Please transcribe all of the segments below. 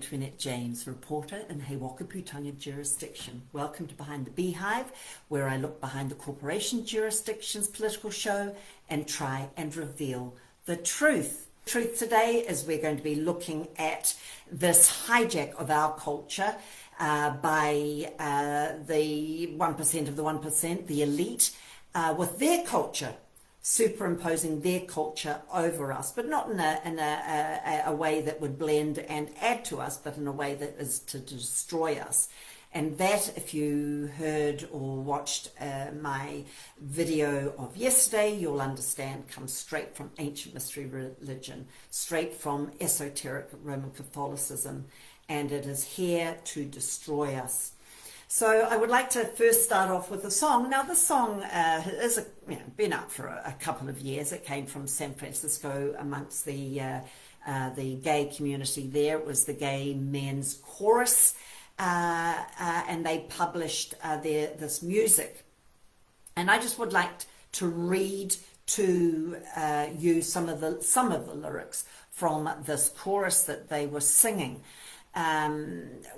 Antoinette James, reporter in He-Waka-Putanga jurisdiction. Welcome to Behind the Beehive, where I look behind the corporation jurisdiction's political show and try and reveal the truth. The truth today is we're going to be looking at this hijack of our culture by the 1% of the 1%, the elite, with their culture, superimposing their culture over us, but not in a way that would blend and add to us, but in a way that is to destroy us. And that, if you heard or watched my video of yesterday, you'll understand comes straight from ancient mystery religion, straight from esoteric Roman Catholicism, and it is here to destroy us. So I would like to first start off with a song. Now, this song has been out for a couple of years. It came from San Francisco amongst the gay community there. It was the Gay Men's Chorus, and they published this music. And I just would like to read to you some of the lyrics from this chorus that they were singing.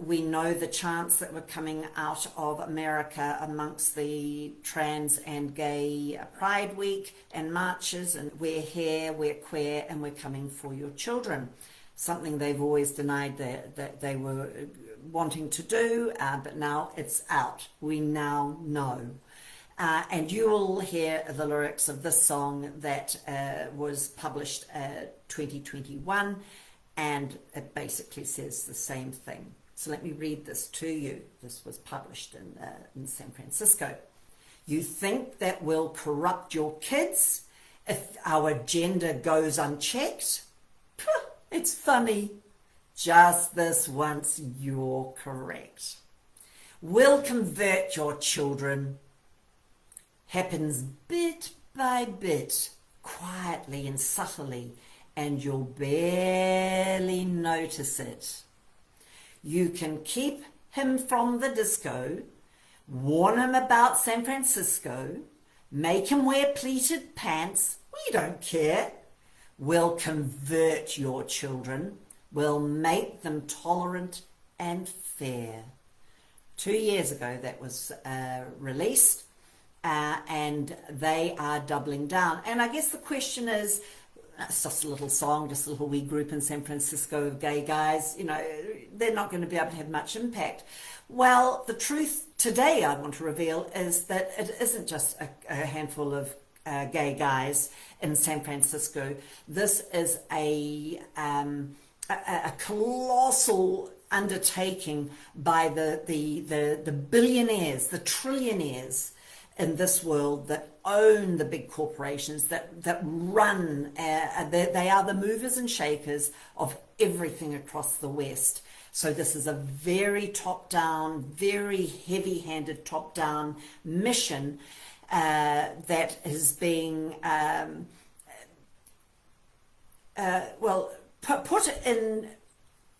We know the chants that were coming out of America amongst the trans and gay Pride Week and marches, and we're here, we're queer, and we're coming for your children. Something they've always denied that they were wanting to do, but now it's out. We now know. And you will hear the lyrics of this song that was published 2021. And it basically says the same thing. So let me read this to you. This was published in San Francisco. You think that we'll corrupt your kids if our agenda goes unchecked? It's funny. Just this once, you're correct. We'll convert your children. Happens bit by bit, quietly and subtly, and you'll barely notice it. You can keep him from the disco, warn him about San Francisco, make him wear pleated pants. We don't care. We'll convert your children. We'll make them tolerant and fair. 2 years ago that was released, and they are doubling down. And I guess the question is, it's just a little song, just a little wee group in San Francisco of gay guys, they're not going to be able to have much impact. Well, the truth today I want to reveal is that it isn't just a handful of gay guys in San Francisco. This is a colossal undertaking by the billionaires, the trillionaires in this world that own the big corporations, that run, they are the movers and shakers of everything across the West. So this is a very top-down, very heavy-handed top-down mission that is being, put in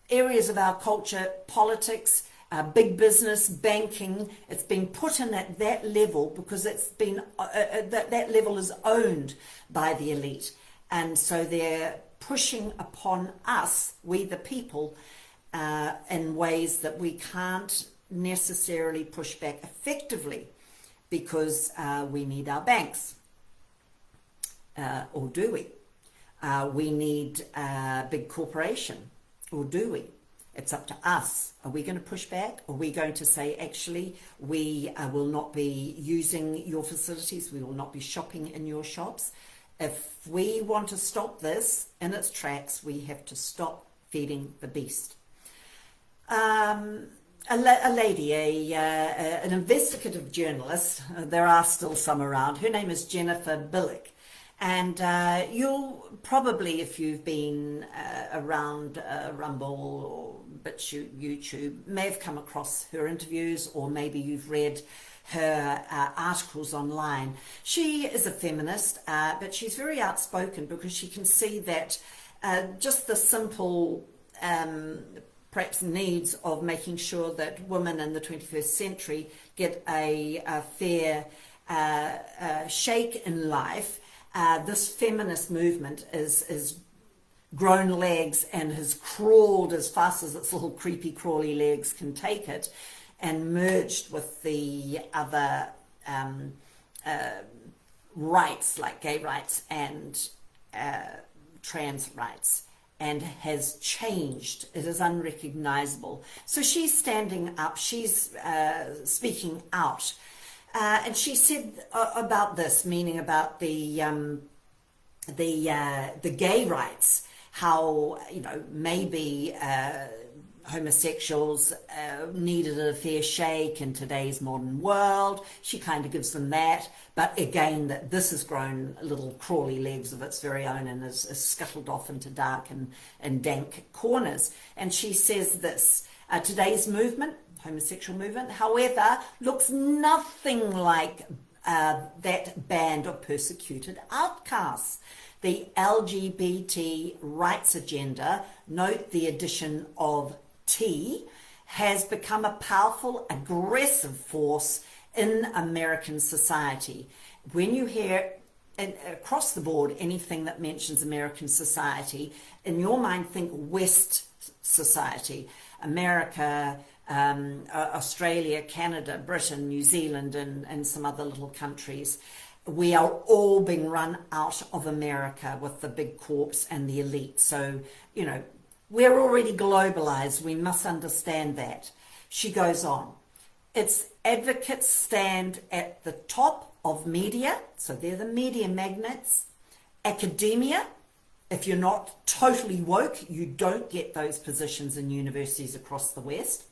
areas of our culture, politics, big business, banking. It's been put in at that level because it's been that level is owned by the elite, and so they're pushing upon us, we the people, in ways that we can't necessarily push back effectively, because we need our banks, or do we? We need a big corporation, or do we? It's up to us. Are we going to push back? Are we going to say, actually, we will not be using your facilities, we will not be shopping in your shops? If we want to stop this in its tracks, we have to stop feeding the beast. A lady, an investigative journalist, there are still some around, her name is Jennifer Billick. And you'll probably, if you've been around Rumble or BitChute, YouTube, may have come across her interviews, or maybe you've read her articles online. She is a feminist, but she's very outspoken because she can see that just the simple perhaps needs of making sure that women in the 21st century get a fair shake in life. This feminist movement is grown legs and has crawled as fast as its little creepy crawly legs can take it, and merged with the other rights like gay rights and trans rights, and has changed. It is unrecognizable. So she's standing up, she's speaking out, and she said about this, meaning about the gay rights, how, you know, maybe homosexuals needed a fair shake in today's modern world. She kind of gives them that, but again, that this has grown little crawly legs of its very own and is scuttled off into dark and dank corners. And she says this, today's movement, homosexual movement, however, looks nothing like that band of persecuted outcasts. The LGBT rights agenda, note the addition of T, has become a powerful, aggressive force in American society. When you hear across the board anything that mentions American society, in your mind think West society, America, Australia, Canada, Britain, New Zealand, and some other little countries. We are all being run out of America with the big corps and the elite. So, you know, we're already globalized. We must understand that. She goes on. Its advocates stand at the top of media. So they're the media magnates. Academia. If you're not totally woke, you don't get those positions in universities across the West.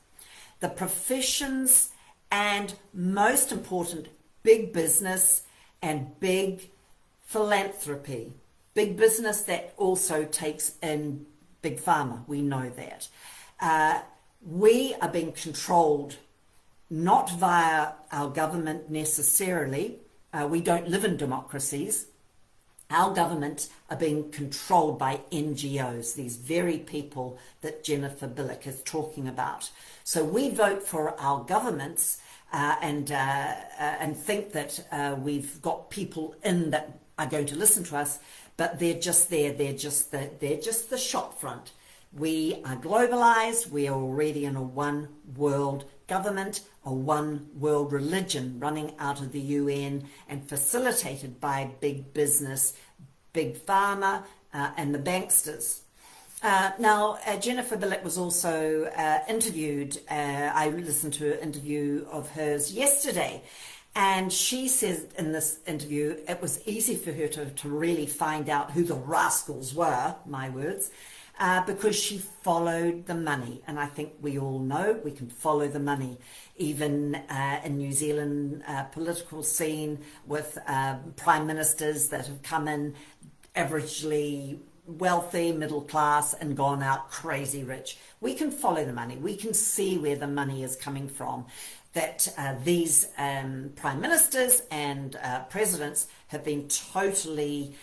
The professions, and most important, big business and big philanthropy. Big business that also takes in big pharma, we know that. We are being controlled not via our government necessarily. We don't live in democracies. Our governments are being controlled by NGOs, these very people that Jennifer Billick is talking about. So we vote for our governments and think that we've got people in that are going to listen to us, but they're just there. They're just the shop front. We are globalized. We are already in a one world government, a one world religion running out of the UN and facilitated by big business, big pharma, and the banksters. Now, Jennifer Billick was also interviewed. I listened to an interview of hers yesterday. And she says in this interview, it was easy for her to really find out who the rascals were, my words, because she followed the money. And I think we all know we can follow the money, even in New Zealand political scene with prime ministers that have come in averagely wealthy, middle class, and gone out crazy rich. We can follow the money. We can see where the money is coming from. That these prime ministers and presidents have been totally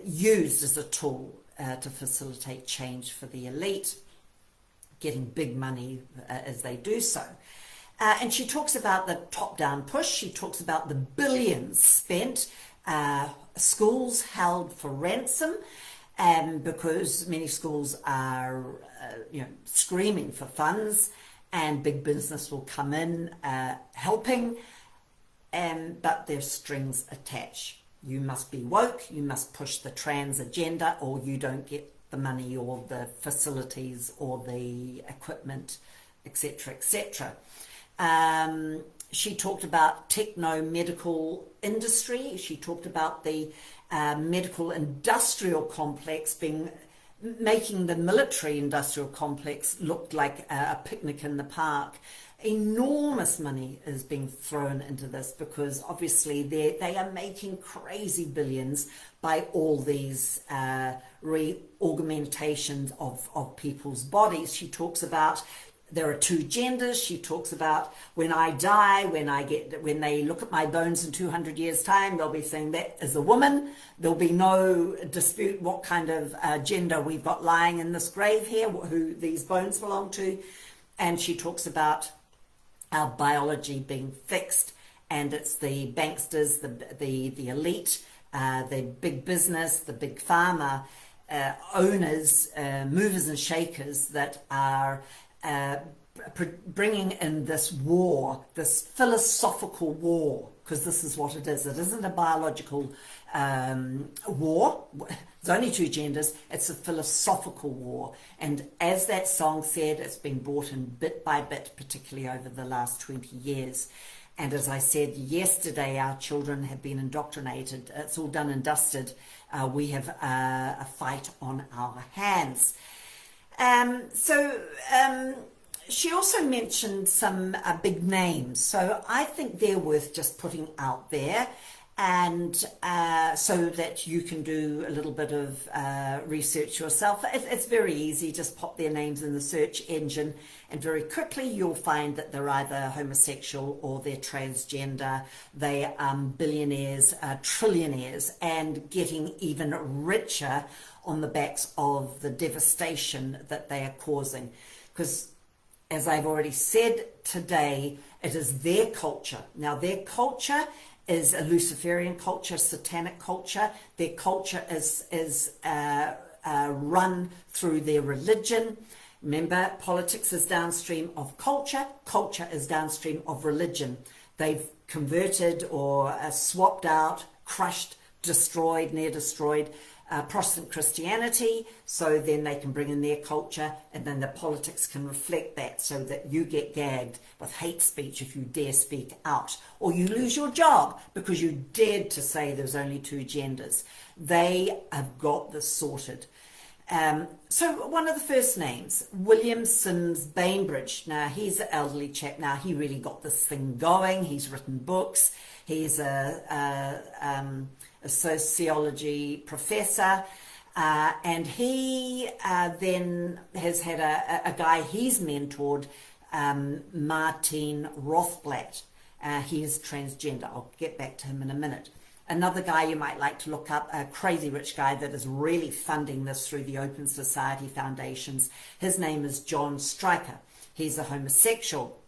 used as a tool to facilitate change for the elite, getting big money as they do so. And she talks about the top-down push. She talks about the billions spent, schools held for ransom, because many schools are screaming for funds, and big business will come in helping, but there's strings attached. You must be woke, you must push the trans agenda, or you don't get the money or the facilities or the equipment, etc., etc. She talked about techno-medical industry. She talked about the medical industrial complex making the military industrial complex look like a picnic in the park. Enormous money is being thrown into this because obviously they are making crazy billions by all these reaugmentations of people's bodies. She talks about there are two genders. She talks about when I die, when they look at my bones in 200 years' time, they'll be saying that is a woman. There'll be no dispute what kind of gender we've got lying in this grave here, who these bones belong to. And she talks about our biology being fixed, and it's the banksters, the elite, the big business, the big pharma owners, movers and shakers that are bringing in this war, this philosophical war, because this is what it is. It isn't a biological war. There's only two genders. It's a philosophical war. And as that song said, it's been brought in bit by bit, particularly over the last 20 years. And as I said yesterday, our children have been indoctrinated. It's all done and dusted. We have a fight on our hands. She also mentioned some big names. So I think they're worth just putting out there. And so that you can do a little bit of research yourself. It's very easy, just pop their names in the search engine and very quickly you'll find that they're either homosexual or they're transgender. They are billionaires, trillionaires, and getting even richer on the backs of the devastation that they are causing. Because as I've already said today, it is their culture. Now their culture is a Luciferian culture, satanic culture. Their culture is run through their religion. Remember, politics is downstream of culture. Culture is downstream of religion. They've converted or swapped out, crushed, destroyed, near destroyed Protestant Christianity, so then they can bring in their culture, and then the politics can reflect that, so that you get gagged with hate speech if you dare speak out, or you lose your job because you dared to say there's only two genders. They have got this sorted. So one of the first names, William Sims Bainbridge. Now he's an elderly chap. Now he really got this thing going. He's written books. He's a sociology professor, and he then has had a guy he's mentored, Martin Rothblatt. He is transgender. I'll get back to him in a minute. Another guy you might like to look up, a crazy rich guy that is really funding this through the Open Society Foundations. His name is John Stryker. He's a homosexual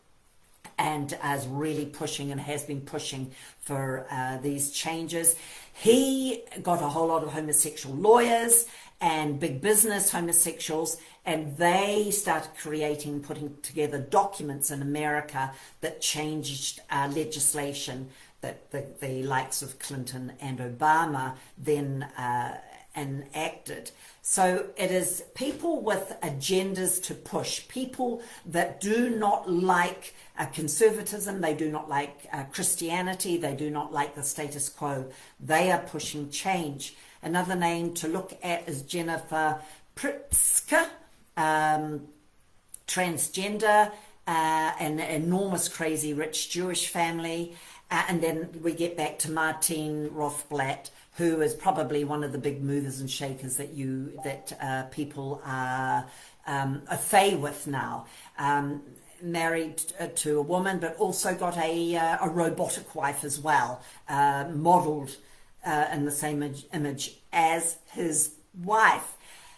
and is really pushing and has been pushing for these changes. He got a whole lot of homosexual lawyers and big business homosexuals, and they started creating, putting together documents in America that changed legislation that the likes of Clinton and Obama then enacted. So it is people with agendas to push, people that do not like conservatism, they do not like Christianity, they do not like the status quo. They are pushing change. Another name to look at is Jennifer Pritzker, transgender, an enormous crazy rich Jewish family. And then we get back to Martin Rothblatt, who is probably one of the big movers and shakers that people are fey with now. Married to a woman, but also got a robotic wife as well, modelled in the same image as his wife.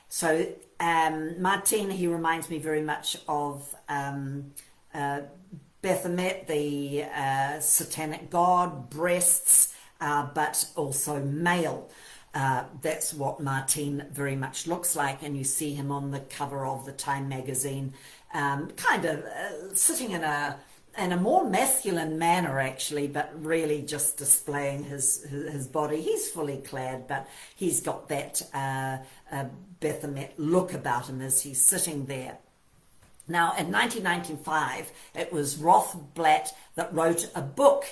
So Martin, he reminds me very much of Baphomet, the satanic god, breasts, but also male. That's what Martin very much looks like, and you see him on the cover of the Time magazine, kind of sitting in a more masculine manner actually, but really just displaying his body. He's fully clad, but he's got that Baphomet look about him as he's sitting there. Now, in 1995, it was Rothblatt that wrote a book,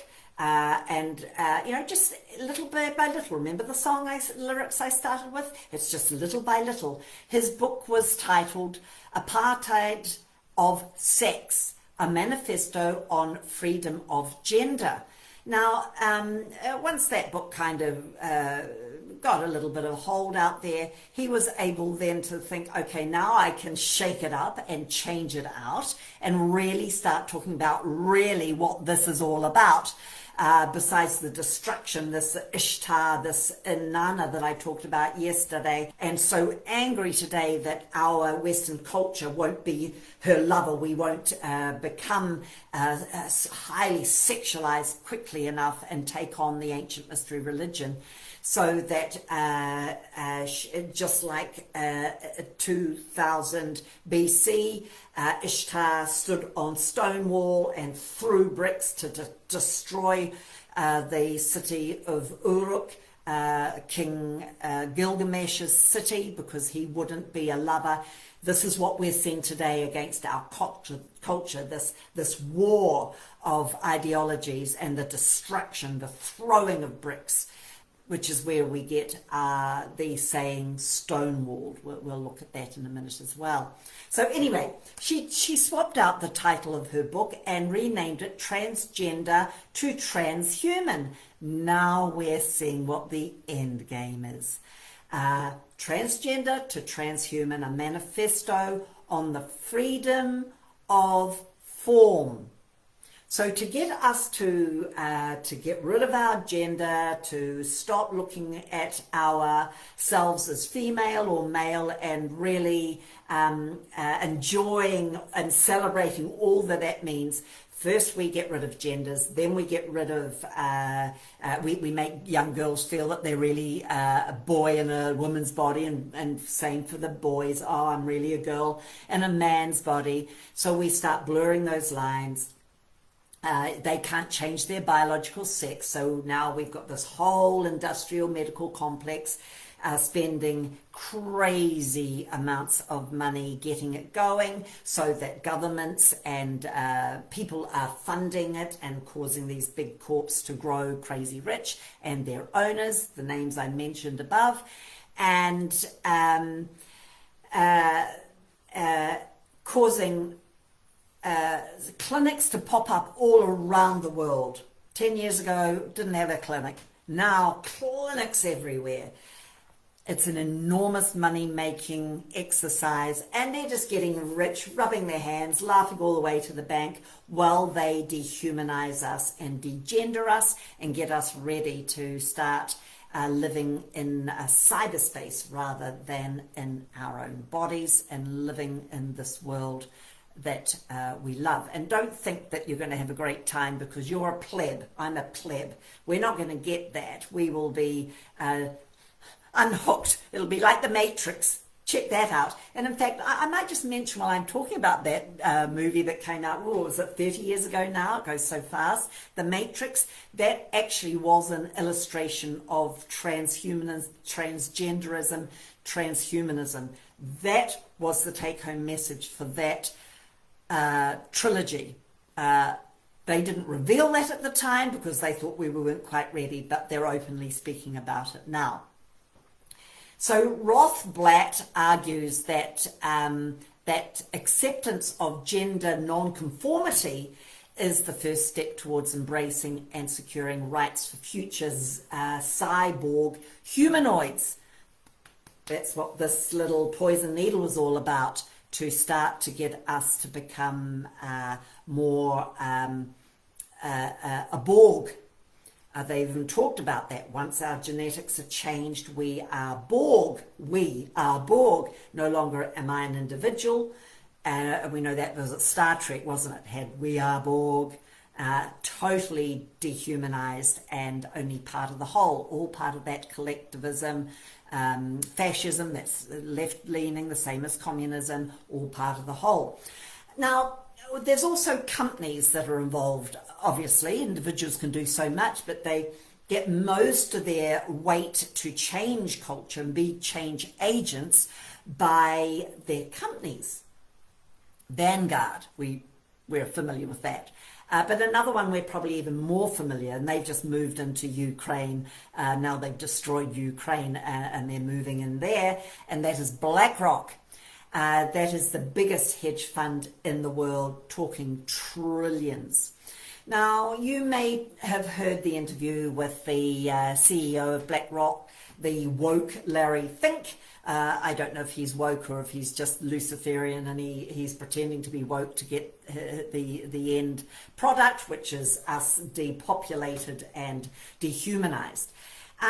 just little bit by little. Remember the song lyrics I started with? It's just little by little. His book was titled Apartheid of Sex, a manifesto on freedom of gender. Now, once that book kind of got a little bit of hold out there, he was able then to think, okay, now I can shake it up and change it out and really start talking about really what this is all about. Besides the destruction, this Ishtar, this Inanna that I talked about yesterday, and so angry today that our Western culture won't be her lover. We won't become highly sexualized quickly enough and take on the ancient mystery religion. so that just like 2000 BC, Ishtar stood on Stonewall and threw bricks to destroy the city of Uruk, King Gilgamesh's city, because he wouldn't be a lover. This is what we're seeing today against our culture, this war of ideologies and the destruction, the throwing of bricks, which is where we get the saying stonewalled. We'll look at that in a minute as well. So anyway, she swapped out the title of her book and renamed it Transgender to Transhuman. Now we're seeing what the end game is. Transgender to Transhuman, a manifesto on the freedom of form. So to get us to get rid of our gender, to stop looking at ourselves as female or male and really enjoying and celebrating all that means. First, we get rid of genders, then we get rid of, we make young girls feel that they're really a boy in a woman's body, and same for the boys, oh, I'm really a girl in a man's body. So we start blurring those lines. They can't change their biological sex, so now we've got this whole industrial medical complex spending crazy amounts of money getting it going, so that governments and people are funding it and causing these big corps to grow crazy rich, and their owners, the names I mentioned above, and causing clinics to pop up all around the world. 10 years ago, didn't have a clinic. Now, clinics everywhere. It's an enormous money-making exercise, and they're just getting rich, rubbing their hands, laughing all the way to the bank, while they dehumanize us and degender us and get us ready to start living in a cyberspace rather than in our own bodies, and living in this world that we love. And don't think that you're going to have a great time because you're a pleb. I'm a pleb. We're not going to get that. We will be unhooked. It'll be like the Matrix. Check that out. And in fact, I might just mention while I'm talking about that movie that came out, was it 30 years ago now? It goes so fast. The Matrix, that actually was an illustration of transhumanism, transgenderism, transhumanism. That was the take-home message for that trilogy. They didn't reveal that at the time because they thought we weren't quite ready, but they're openly speaking about it now. So Rothblatt argues that that acceptance of gender non-conformity is the first step towards embracing and securing rights for future cyborg humanoids. That's what this little poison needle was all about, to start to get us to become more a Borg. They even talked about that. Once our genetics are changed, we are Borg. We are Borg. No longer am I an individual. We know that was at Star Trek, wasn't it? Had We Are Borg. Totally dehumanized and only part of the whole. All part of that collectivism. Fascism, that's left-leaning, the same as communism, all part of the whole. Now, there's also companies that are involved. Obviously, individuals can do so much, but they get most of their weight to change culture and be change agents by their companies. Vanguard, we're familiar with that. But another one we're probably even more familiar, and they've just moved into Ukraine. Now they've destroyed Ukraine and they're moving in there, and that is BlackRock. That is the biggest hedge fund in the world, talking trillions. Now, you may have heard the interview with the CEO of BlackRock, the woke Larry Fink. I don't know if he's woke or if he's just Luciferian and he's pretending to be woke to get the end product, which is us depopulated and dehumanized.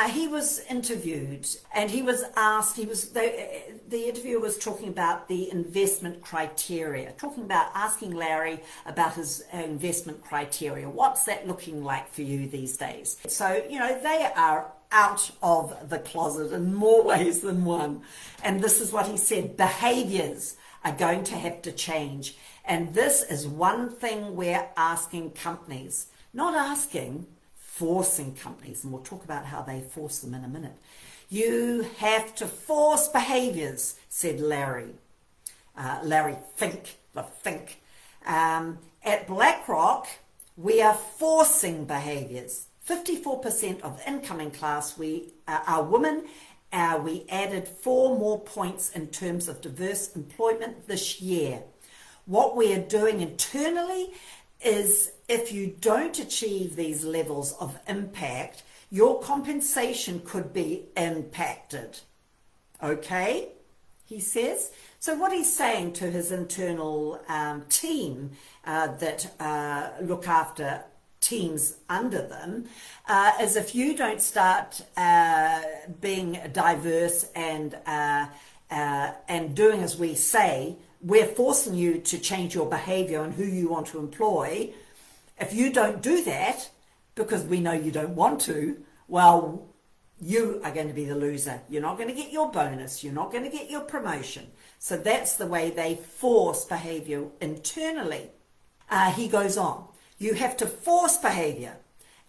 He was interviewed and he was asked, the interviewer was talking about the investment criteria, asking Larry about his investment criteria. What's that looking like for you these days? So, they are out of the closet in more ways than one. And this is what he said: behaviors are going to have to change. And this is one thing we're asking companies, not asking, forcing companies. And we'll talk about how they force them in a minute. You have to force behaviors, said Larry. Larry Fink, the Fink. At BlackRock, we are forcing behaviors. 54% of incoming class are women. We added 4 more points in terms of diverse employment this year. What we are doing internally is, if you don't achieve these levels of impact, your compensation could be impacted. Okay, he says. So what he's saying to his internal team that look after teams under them is, if you don't start being diverse and doing as we say, we're forcing you to change your behavior and who you want to employ. If you don't do that, because we know you don't want to, well, you are going to be the loser. You're not going to get your bonus. You're not going to get your promotion. So that's the way they force behavior internally. He goes on. You have to force behavior.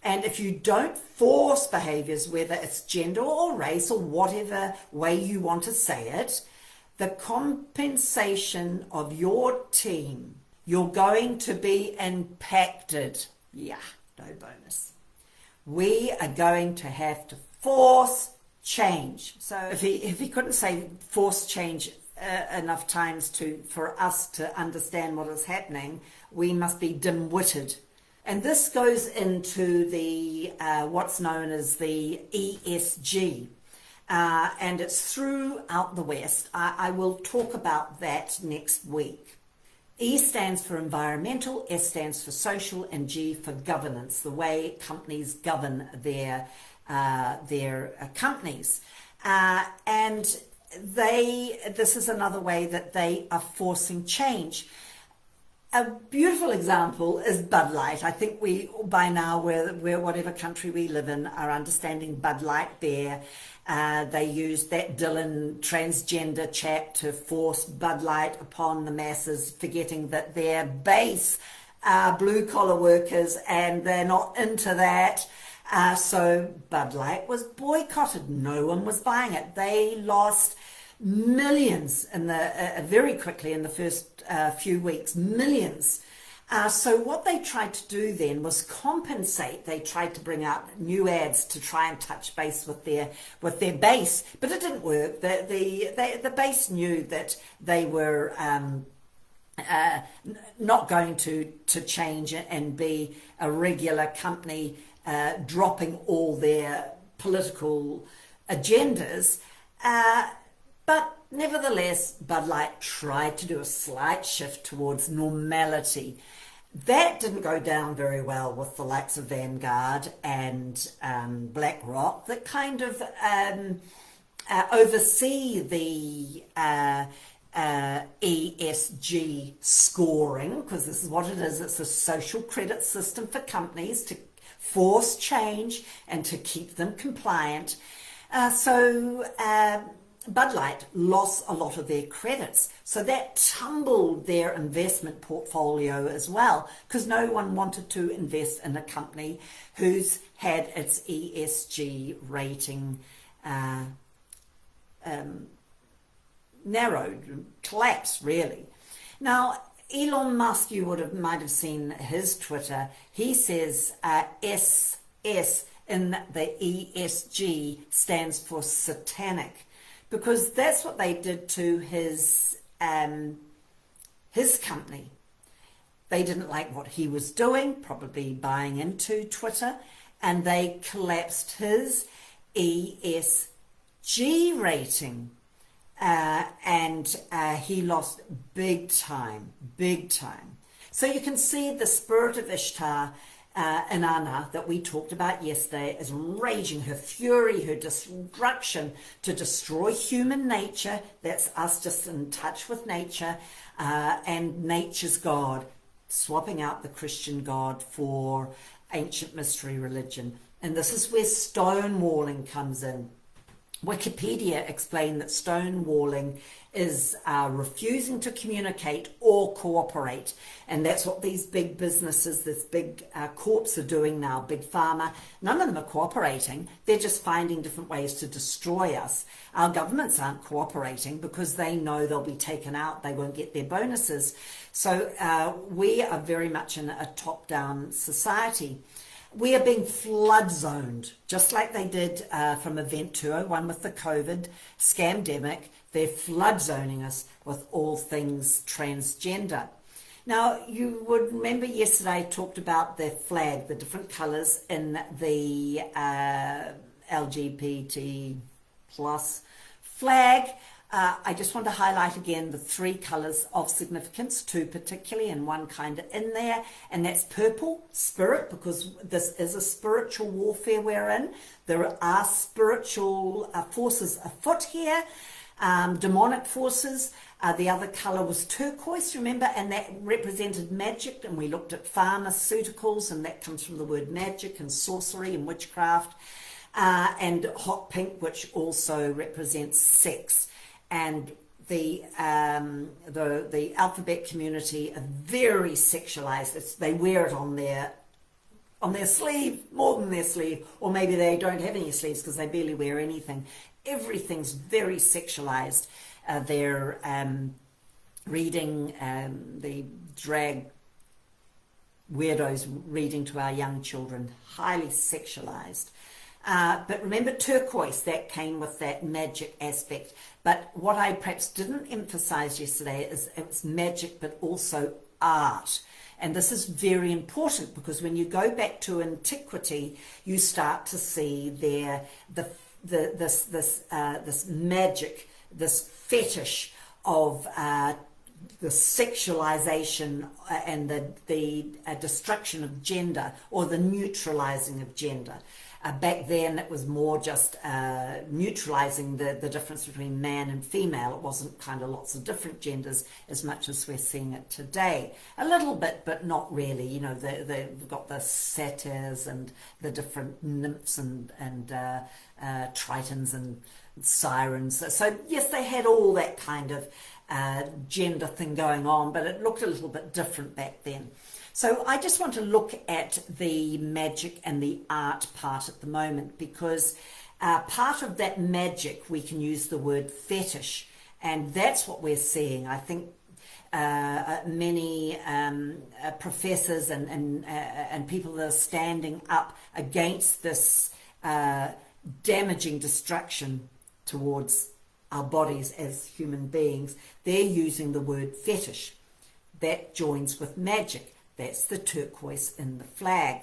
And if you don't force behaviors, whether it's gender or race or whatever way you want to say it, the compensation of your team, you're going to be impacted. Yeah, no bonus. We are going to have to force change. So if he couldn't say force change enough times for us to understand what is happening, we must be dim-witted. And this goes into the what's known as the ESG. And it's throughout the West. I will talk about that next week. E stands for environmental, S stands for social, and G for governance, the way companies govern their companies. And this is another way that they are forcing change. A beautiful example is Bud Light. I think we, by now, we're whatever country we live in, are understanding Bud Light there. They used that Dylan transgender chap to force Bud Light upon the masses, forgetting that their base are blue-collar workers and they're not into that. So Bud Light was boycotted. No one was buying it. They lost millions very quickly in the first few weeks, millions. So what they tried to do then was compensate. They tried to bring out new ads to try and touch base with their base, but it didn't work. The base knew that they were not going to change and be a regular company, dropping all their political agendas. But nevertheless, Bud Light tried to do a slight shift towards normality. That didn't go down very well with the likes of Vanguard and BlackRock, that kind of oversee the ESG scoring, because this is what it is. It's a social credit system for companies to force change and to keep them compliant. Bud Light lost a lot of their credits, so that tumbled their investment portfolio as well, because no one wanted to invest in a company who's had its ESG rating narrowed, collapsed really. Now, Elon Musk, you might have seen his Twitter. He says SS in the ESG stands for satanic, because that's what they did to his company. They didn't like what he was doing, probably buying into Twitter, and they collapsed his ESG rating. And he lost big time. So you can see the spirit of Ishtar, Inanna, that we talked about yesterday, is raging, her fury, her destruction to destroy human nature. That's us just in touch with nature, and nature's God, swapping out the Christian God for ancient mystery religion. And this is where stonewalling comes in. Wikipedia explained that stonewalling is refusing to communicate or cooperate. And that's what these big businesses, this big corps are doing now, big pharma. None of them are cooperating. They're just finding different ways to destroy us. Our governments aren't cooperating because they know they'll be taken out. They won't get their bonuses. So we are very much in a top-down society. We are being flood zoned, just like they did from Event 201 with the COVID scamdemic. They're flood zoning us with all things transgender. Now, you would remember yesterday I talked about the flag, the different colours in the LGBT plus flag. I just want to highlight again the 3 colours of significance, 2 particularly and 1 kind of in there, and that's purple, spirit, because this is a spiritual warfare we're in. There are spiritual forces afoot here, demonic forces. The other colour was turquoise, remember, and that represented magic, and we looked at pharmaceuticals, and that comes from the word magic and sorcery and witchcraft, and hot pink, which also represents sex. And the alphabet community are very sexualized. They wear it on their sleeve, more than their sleeve, or maybe they don't have any sleeves because they barely wear anything. Everything's very sexualized. They're reading the drag weirdos reading to our young children, highly sexualized. But remember turquoise, that came with that magic aspect. But what I perhaps didn't emphasize yesterday is it's magic, but also art. And this is very important because when you go back to antiquity, you start to see this magic, this fetish of the sexualization and the destruction of gender, or the neutralizing of gender. Back then it was more just neutralizing the difference between man and female. It wasn't kind of lots of different genders as much as we're seeing it today. A little bit, but not really. You know, they've got the satyrs and the different nymphs and tritons and sirens. So yes, they had all that kind of gender thing going on, but it looked a little bit different back then. So I just want to look at the magic and the art part at the moment, because part of that magic, we can use the word fetish, and that's what we're seeing. I think many professors and people that are standing up against this damaging destruction towards our bodies as human beings, they're using the word fetish. That joins with magic. That's the turquoise in the flag.